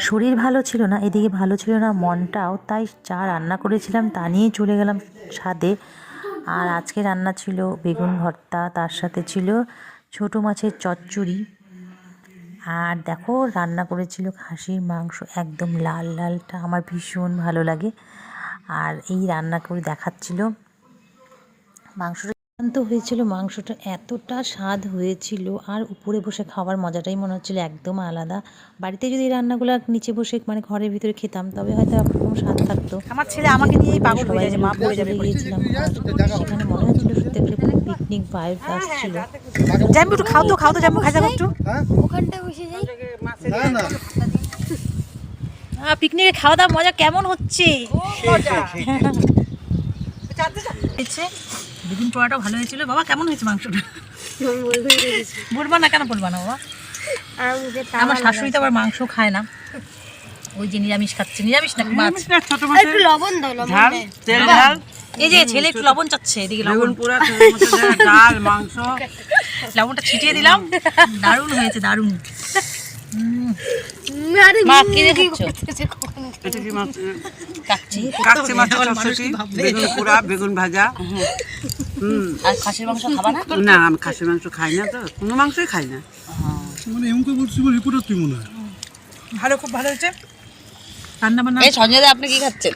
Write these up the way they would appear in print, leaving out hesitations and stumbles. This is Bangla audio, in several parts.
শরীর ভালো ছিল না, এদিকে ভালো ছিল না মনটাও, তাই যা রান্না করেছিলাম তা নিয়েই চলে গেলাম ছাদে। আর আজকে রান্না ছিল বেগুন ভর্তা, তার সাথে ছিল ছোটো মাছের চচ্চড়ি। আর দেখো রান্না করেছিল খাসির মাংস, একদম লাল লালটা আমার ভীষণ ভালো লাগে। আর এই রান্না করে দেখাচ্ছিল মাংসটা তো হয়েছিল, মাংসটা এতটা স্বাদ হয়েছিল। আর উপরে বসে খাওয়ার মজাটাই মনে হচ্ছিল একদম আলাদা। বাড়িতে যদি এই রান্নাগুলো নিচে বসে মানে ঘরের ভিতরে খেতাম তবে হয়তো একরকম স্বাদ থাকতো। আমার ছেলে আমাকে নিয়েই পাগল হয়ে যায়, মা পড়ে যাবে। গিয়েছিলাম সেখানে মনে হচ্ছিল সত্যি একটা পিকনিক ভাইব আসছিল। জাম্বু একটু খাও তো জাম্বু, খাই যাবো একটু ওখানটা বসে যাই। পিকনিকে খাওয়া দাওয়া মজা কেমন হচ্ছে? বেগুন পোড়াটাও ভালো হয়েছিল। বাবা কেমন হয়েছে মাংসটা? বলবা না কেন? বলবা না বাবা। আমার শাশুড়ি তো আবার মাংস খায় না, ওই যে নিরামিষ খাচ্ছে। নিরামিষ না মাছ, ছোট মাছ, একটু লবণ দাও, লবণ ঝাল, দে। তেল ঝাল, এই যে ছেলে একটু লবণ চাচ্ছে, এদিকে লবণ বেগুন পোড়া, ডাল, মাংস, লবণটা ছিটিয়ে দিলাম। দারুণ হয়েছে, দারুণ। আরে মা কি খাচ্ছ? এটা কি মাছ? কাচ্চি, কাচ্চি মাছের চচ্চড়ি, বেগুন পোড়া, বেগুন ভাজা। আর খাসির মাংস খাবা না? না, আমি খাসির মাংস খাই না, তো কোনো মাংসই খাই না। মানে এমনকি বলছি বলে রিপোর্টার তুই মনে হয়। ভালো, খুব ভালো হয়েছে রান্না বান্না। এই সঞ্জয় দা আপনি কি খাচ্ছেন?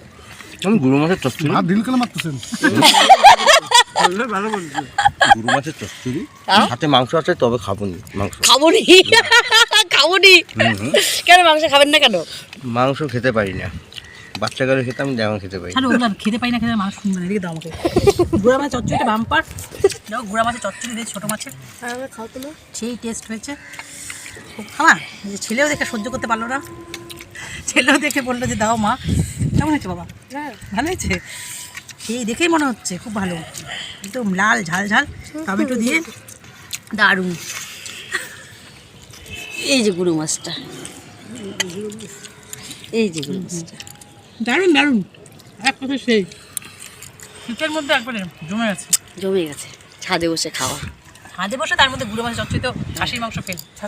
আমি গুরু মাছের চচ্চড়ি। আর দিল কেন মারতেছেন? বললে ভালো বলছি। গুরু মাছের চচ্চড়ি সাথে মাংস আছে, তবে খাবো নি মাংস। খাবনি খাবনি কেন? মাংস খাবেন না কেন? মাংস খেতে পারি না, বাচ্চাকালে খেতাম, এখন খেতে পারি না। ছাড়ো ওগুলো, খেতে পাই না, খেতে মানুষ শুনবে না। এদিকে দাও আমাকে গুড়া মাছের চচ্চড়িটা বাম্পার। দেখো গুড়া মাছের চচ্চড়ি দিয়ে ছোটো মাছের খাও তো। সেই টেস্ট হয়েছে, খুব খাওয়া। যে ছেলেও দেখে সহ্য করতে পারলো না, ছেলেও দেখে বললো যে দাও মা। কেমন হয়েছে বাবা? ভালো হয়েছে, সেই দেখেই মনে হচ্ছে খুব ভালো। একদম লাল ঝাল ঝাল টমেটো দিয়ে দারুণ। এই যে গুরু মাছটা, এই যে গুরু মাছটা দারুণ দারুণ, এক কথা সেই শীতের মধ্যে একবারে জমে গেছে। জমে গেছে ছাদে বসে খাওয়া। হাতে বসে তার মধ্যে গুঁড়ো মাছ চচ্চড়ি, তো খাসির মাংস ফেল।